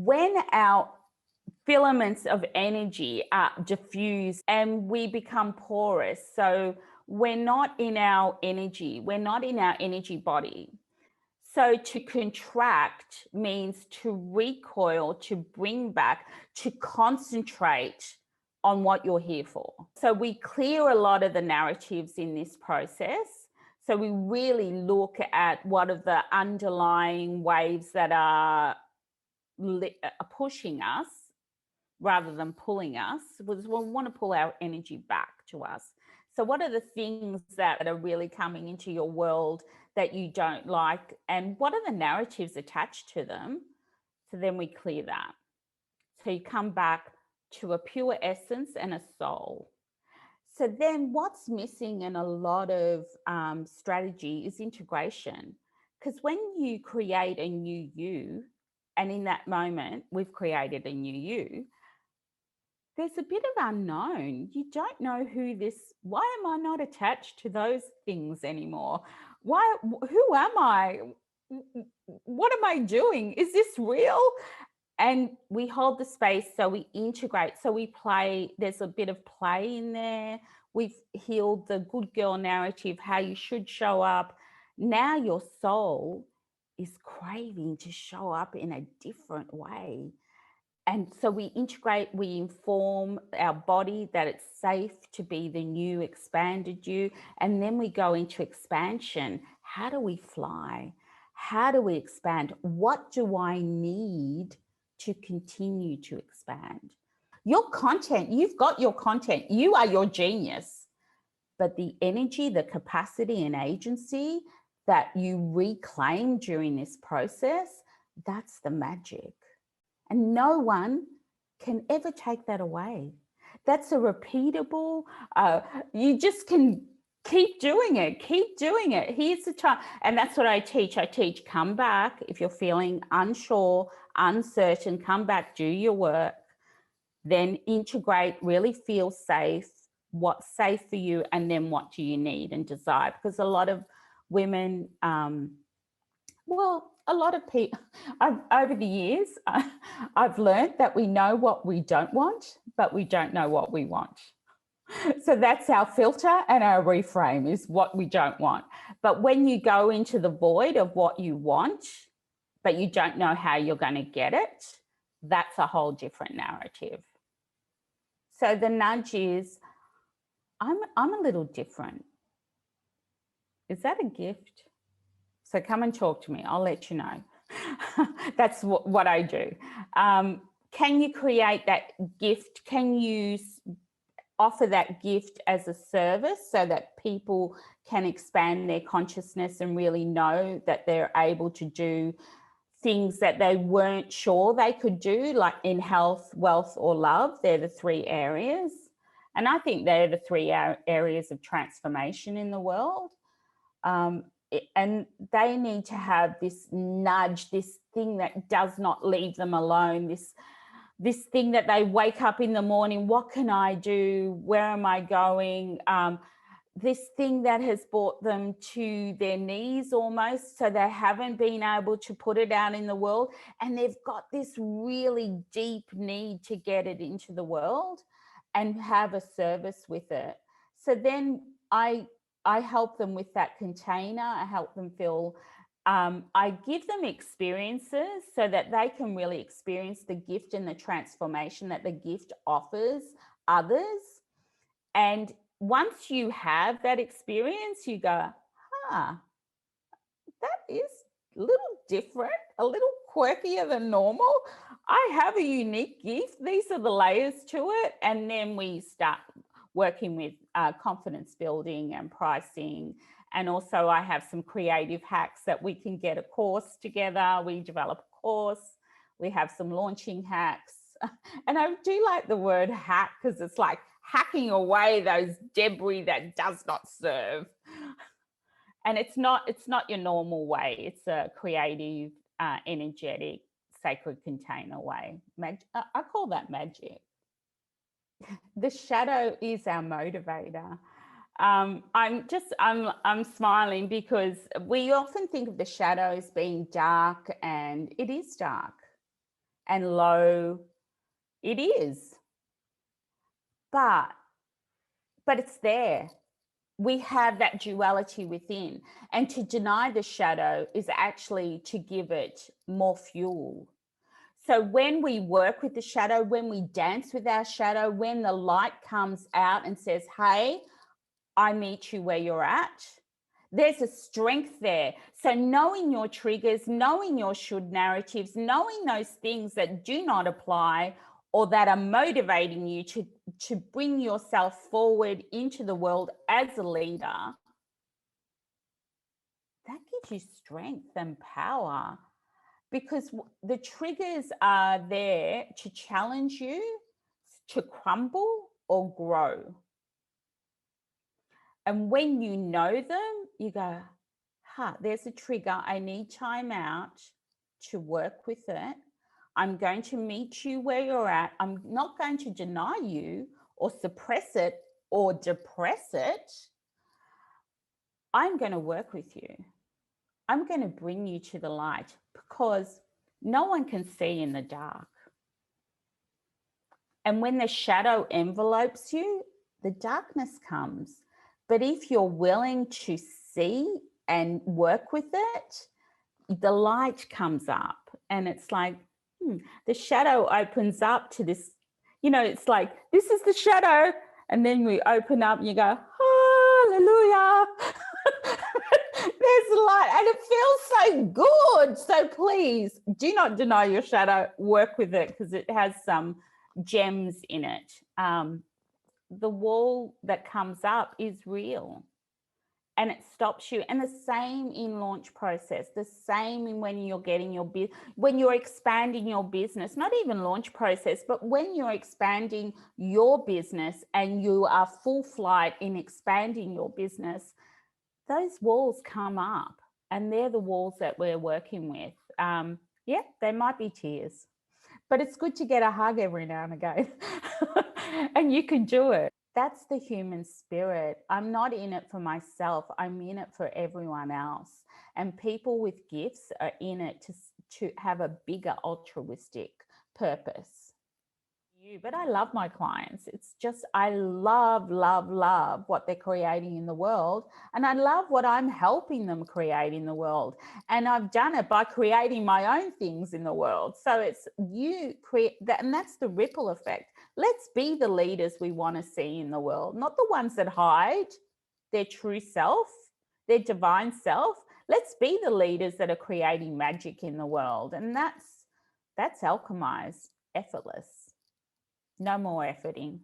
when our filaments of energy are diffused and we become porous, so we're not in our energy, we're not in our energy body. So to contract means to recoil, to bring back, to concentrate on what you're here for. So we clear a lot of the narratives in this process. So we really look at what are the underlying waves that are pushing us rather than pulling us. We want to pull our energy back to us. So what are the things that are really coming into your world that you don't like, and what are the narratives attached to them? So then we clear that. So you come back to a pure essence and a soul. So then what's missing in a lot of strategy is integration. Because when you create a new you, and in that moment we've created a new you, there's a bit of unknown. You don't know why am I not attached to those things anymore? Who am I? What am I doing? Is this real? And we hold the space, so we integrate, so we play. There's a bit of play in there. We've healed the good girl narrative, how you should show up. Now your soul is craving to show up in a different way. And so we integrate, we inform our body that it's safe to be the new expanded you. And then we go into expansion. How do we fly? How do we expand? What do I need to continue to expand? Your content, you've got your content. You are your genius. But the energy, the capacity and agency that you reclaim during this process, that's the magic. And no one can ever take that away. That's a repeatable, you just can keep doing it, keep doing it. Here's the time. And that's what I teach. I teach, come back. If you're feeling unsure, uncertain, come back, do your work, then integrate, really feel safe, what's safe for you, and then what do you need and desire? Because a lot of women, a lot of people, over the years, I've learned that we know what we don't want, but we don't know what we want. So that's our filter and our reframe, is what we don't want. But when you go into the void of what you want, but you don't know how you're going to get it, that's a whole different narrative. So the nudge is, I'm a little different. Is that a gift? So come and talk to me. I'll let you know. That's what I do. Can you create that gift? Can you offer that gift as a service so that people can expand their consciousness and really know that they're able to do things that they weren't sure they could do, like in health, wealth, or love? They're the three areas. And I think they're the three areas of transformation in the world. And they need to have this nudge, this thing that does not leave them alone, this thing that they wake up in the morning, what can I do? Where am I going? This thing that has brought them to their knees almost, so they haven't been able to put it out in the world. And they've got this really deep need to get it into the world and have a service with it. So then I help them with that container. I help them feel, I give them experiences so that they can really experience the gift and the transformation that the gift offers others. And once you have that experience, you go, that is a little different, a little quirkier than normal. I have a unique gift. These are the layers to it. And then we start working with confidence building and pricing. And also I have some creative hacks that we can get a course together. We develop a course. We have some launching hacks. And I do like the word hack because it's like hacking away those debris that does not serve. And it's not your normal way. It's a creative, energetic, sacred container way. I call that magic. The shadow is our motivator. I'm smiling because we often think of the shadow as being dark, and it is dark. and low it is. But it's there. We have that duality within. And to deny the shadow is actually to give it more fuel. So when we work with the shadow, when we dance with our shadow, when the light comes out and says, hey, I meet you where you're at, there's a strength there. So knowing your triggers, knowing your should narratives, knowing those things that do not apply or that are motivating you to bring yourself forward into the world as a leader, that gives you strength and power, because the triggers are there to challenge you to crumble or grow. And when you know them, you go, there's a trigger. I need time out to work with it. I'm going to meet you where you're at. I'm not going to deny you or suppress it or depress it. I'm going to work with you. I'm going to bring you to the light, because no one can see in the dark. And when the shadow envelopes you, the darkness comes. But if you're willing to see and work with it, the light comes up, and it's like, the shadow opens up to this, it's like, this is the shadow. And then we open up and you go, hallelujah. There's light, and it feels so good. So please do not deny your shadow, work with it, because it has some gems in it. The wall that comes up is real, and it stops you. And the same in launch process, the same in when you're getting when you're expanding your business, not even launch process, but when you're expanding your business and you are full flight in expanding your business, those walls come up, and they're the walls that we're working with. There might be tears, but it's good to get a hug every now and again. And you can do it. That's the human spirit. I'm not in it for myself. I'm in it for everyone else. And people with gifts are in it to have a bigger altruistic purpose. But I love my clients. It's just, I love what they're creating in the world. And I love what I'm helping them create in the world. And I've done it by creating my own things in the world. So it's you create that, and that's the ripple effect. Let's be the leaders we want to see in the world, not the ones that hide their true self, their divine self. Let's be the leaders that are creating magic in the world. And that's Alchemize, effortless. No more efforting.